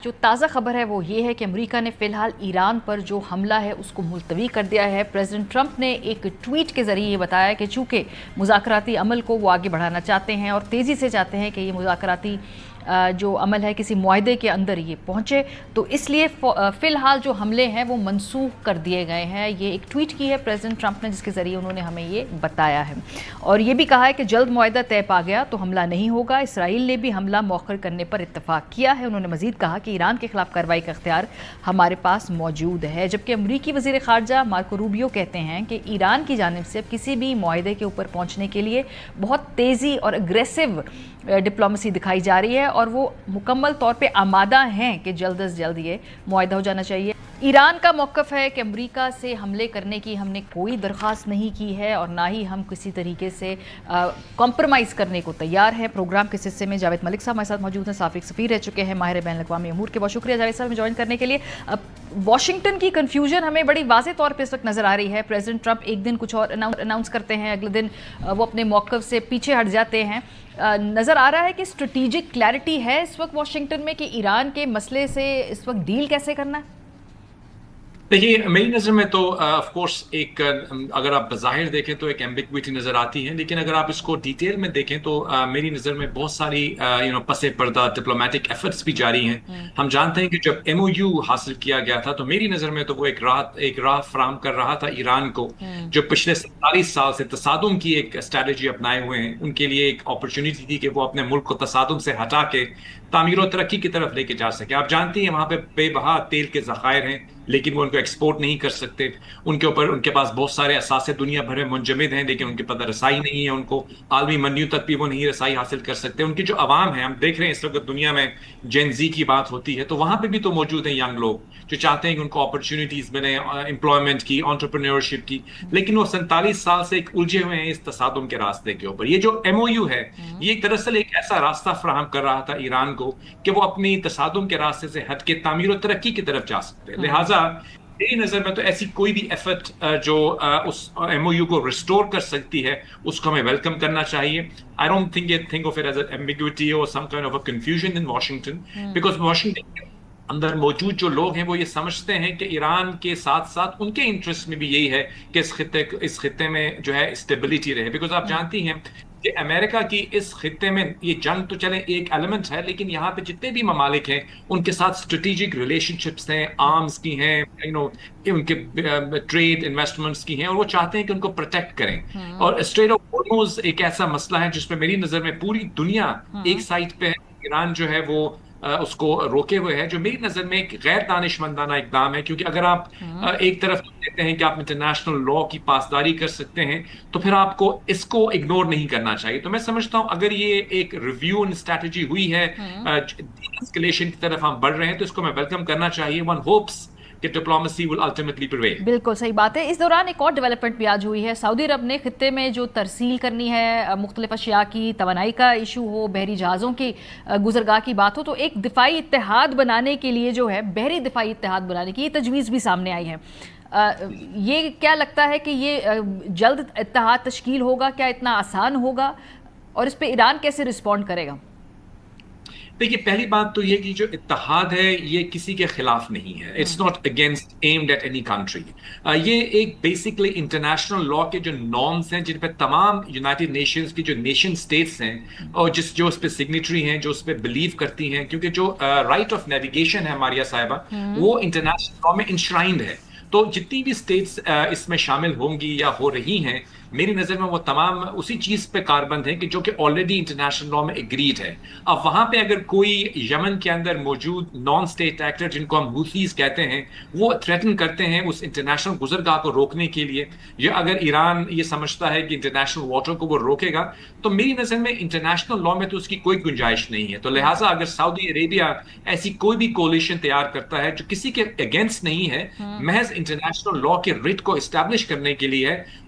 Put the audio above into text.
جو تازہ خبر ہے وہ یہ ہے کہ امریکہ نے فی الحال ایران پر جو حملہ ہے اس کو ملتوی کر دیا ہے۔ پریزیڈنٹ ٹرمپ نے ایک ٹویٹ کے ذریعے یہ بتایا کہ چونکہ مذاکراتی عمل کو وہ آگے بڑھانا چاہتے ہیں اور تیزی سے چاہتے ہیں کہ یہ مذاکراتی جو عمل ہے کسی معاہدے کے اندر یہ پہنچے، تو اس لیے فی الحال جو حملے ہیں وہ منسوخ کر دیے گئے ہیں۔ یہ ایک ٹویٹ کی ہے پریزیڈنٹ ٹرمپ نے جس کے ذریعے انہوں نے ہمیں یہ بتایا ہے، اور یہ بھی کہا ہے کہ جلد معاہدہ طے پا گیا تو حملہ نہیں ہوگا۔ اسرائیل نے بھی حملہ مؤخر کرنے پر اتفاق کیا ہے۔ انہوں نے مزید کہا کہ ایران کے خلاف کارروائی کا اختیار ہمارے پاس موجود ہے، جبکہ امریکی وزیر خارجہ مارکو روبیو کہتے ہیں کہ ایران کی جانب سے اب کسی بھی معاہدے کے اوپر پہنچنے کے لیے بہت تیزی اور اگریسو ڈپلومیسی دکھائی جا رہی ہے، اور وہ مکمل طور پہ آمادہ ہیں کہ جلد از جلد یہ معاہدہ ہو جانا چاہیے۔ ایران کا موقف ہے کہ امریکہ سے حملے کرنے کی ہم نے کوئی درخواست نہیں کی ہے اور نہ ہی ہم کسی طریقے سے کمپرومائز کرنے کو تیار ہیں۔ پروگرام کے حصے میں جاوید ملک صاحب ہمارے ساتھ موجود ہیں، سابق سفیر رہ چکے ہیں ماہر بین الاقوامی امور کے۔ بہت شکریہ جاوید صاحب جوائن کرنے کے لیے۔ واشنگٹن کی کنفیوژن ہمیں بڑی واضح طور پہ اس وقت نظر آ رہی ہے۔ پریزیڈنٹ ٹرمپ ایک دن کچھ اور اناؤنس کرتے ہیں، اگلے دن وہ اپنے موقف سے پیچھے ہٹ جاتے ہیں۔ نظر آ رہا ہے کہ اسٹریٹجک کلیئرٹی ہے اس وقت واشنگٹن میں کہ ایران کے مسئلے سے اس وقت ڈیل کیسے کرنا ہے؟ دیکھیے، میری نظر میں تو آف کورس ایک اگر آپ بظاہر دیکھیں تو ایک ایمبیگوٹی نظر آتی ہے، لیکن اگر آپ اس کو ڈیٹیل میں دیکھیں تو میری نظر میں بہت ساری پس پردہ ڈپلومیٹک ایفرٹس بھی جاری ہیں۔ ہم جانتے ہیں کہ جب ایم او یو حاصل کیا گیا تھا تو میری نظر میں تو وہ ایک راہ فراہم کر رہا تھا ایران کو، جو پچھلے 47 سال سے تصادم کی ایک اسٹریٹجی اپنائے ہوئے ہیں، ان کے لیے ایک اپرچونٹی تھی کہ وہ اپنے ملک کو تصادم سے ہٹا کے تعمیر و ترقی کی طرف لے کے جا سکے۔ آپ جانتی ہیں وہاں پہ بے بہا تیل کے ذخائر ہیں، لیکن وہ ان کو ایکسپورٹ نہیں کر سکتے۔ ان کے پاس بہت سارے اثاثے دنیا بھر میں منجمد ہیں، لیکن ان کے پاس رسائی نہیں ہے، ان کو عالمی منڈیوں تک بھی وہ نہیں رسائی حاصل کر سکتے۔ ان کی جو عوام ہے، ہم دیکھ رہے ہیں اس وقت دنیا میں جین زی کی بات ہوتی ہے تو وہاں پہ بھی تو موجود ہیں ینگ لوگ جو چاہتے ہیں کہ ان کو اپرچونٹیز ملیں، امپلائمنٹ کی، انٹرپرینورشپ کی، لیکن وہ 47 سال سے ایک الجھے ہوئے ہیں اس تصادم کے راستے کے اوپر۔ یہ جو ایم او یو ہے یہ دراصل ایک ایسا راستہ فراہم کر رہا تھا ایران کو کہ وہ اپنی تصادم کے راستے سے ہٹ کے تعمیر و ترقی کی طرف جا سکتے ہیں۔ لہٰذا میری نظر میں تو ایسی کوئی بھی ایفرٹ جو اس ایم او یو کو ریسٹور کر سکتی ہے اس کو ہمیں ویلکم کرنا چاہیے۔ I don't think of it as an ambiguity or some kind of a confusion in Washington, because Washington کے اندر موجود جو لوگ ہیں وہ یہ سمجھتے ہیں کہ ایران کے ساتھ ساتھ ان کے انٹرسٹ میں بھی یہی ہے کہ اس خطے میں جو ہے اسٹیبلٹی رہے، بیکاز آپ جانتی ہیں کہ امریکہ کی اس خطے میں یہ جنگ تو چلے ایک ایلیمنٹ ہے، لیکن یہاں پہ جتنے بھی ممالک ہیں ان کے ساتھ اسٹریٹجک ریلیشن شپس ہیں، آرمز کی ہیں، ان کے ٹریڈ انویسٹمنٹس کی ہیں، اور وہ چاہتے ہیں کہ ان کو پروٹیکٹ کریں۔ اور اسٹریٹ آف ہارموز ایک ایسا مسئلہ ہے جس پہ میری نظر میں پوری دنیا ایک سائڈ پہ ہے، ایران جو ہے وہ اس کو روکے ہوئے ہے، جو میری نظر میں ایک غیر دانش مندانہ اقدام ہے، کیونکہ اگر آپ ایک طرف کہتے ہیں کہ آپ انٹرنیشنل لا کی پاسداری کر سکتے ہیں تو پھر آپ کو اس کو اگنور نہیں کرنا چاہیے۔ تو میں سمجھتا ہوں اگر یہ ایک ریویو اینڈ اسٹریٹجی ہوئی ہے، ڈی ایسکیلیشن کی طرف ہم بڑھ رہے ہیں، تو اس کو میں ویلکم کرنا چاہیے۔ ون ہوپس کہ ڈپلومیسی will ultimately prevail۔ بالکل صحیح بات ہے۔ اس دوران ایک اور ڈیولپمنٹ بھی آج ہوئی ہے۔ سعودی عرب نے خطے میں جو ترسیل کرنی ہے مختلف اشیاء کی، توانائی کا ایشو ہو، بحری جہازوں کی گزرگاہ کی بات ہو، تو ایک دفاعی اتحاد بنانے کے لیے جو ہے بحری دفاعی اتحاد بنانے کی یہ تجویز بھی سامنے آئی ہے۔ یہ کیا لگتا ہے کہ یہ جلد اتحاد تشکیل ہوگا؟ کیا اتنا آسان ہوگا؟ اور اس پہ ایران کیسے رسپونڈ کرے گا؟ دیکھیے، پہلی بات تو یہ کہ جو اتحاد ہے یہ کسی کے خلاف نہیں ہے، it's not against aimed at any country. یہ ایک بیسکلی انٹرنیشنل لا کے جو نارمز ہیں جن پہ تمام یونائٹڈ نیشنز کی جو نیشن اسٹیٹس ہیں اور جو اس پہ سگنیٹری ہیں، جو اس پہ بلیو کرتی ہیں، کیونکہ جو رائٹ آف نیویگیشن ہے ماریہ صاحبہ وہ انٹرنیشنل لا میں انشرائنڈ ہے، تو جتنی بھی اسٹیٹس اس میں شامل ہوں گی یا ہو رہی ہیں میری نظر میں وہ تمام اسی چیز پہ کاربند ہیں کہ جو کہ آلریڈی انٹرنیشنل لا میں اگریڈ ہے۔ اب وہاں پہ اگر کوئی یمن کے اندر موجود نان اسٹیٹ ایکٹر جن کو ہم حوثیز کہتے ہیں وہ تھریٹن کرتے ہیں اس انٹرنیشنل گزرگاہ کو روکنے کے لیے، یا اگر ایران یہ سمجھتا ہے کہ انٹرنیشنل واٹر کو وہ روکے گا، تو میری نظر میں انٹرنیشنل لا میں تو اس کی کوئی گنجائش نہیں ہے۔ تو لہٰذا اگر سعودی عربیہ ایسی کوئی بھی کولیشن تیار کرتا ہے جو کسی کے اگینسٹ نہیں ہے، محض انٹرنیشنل لا کے رٹ کو اسٹیبلش کرنے کے لیے ہے،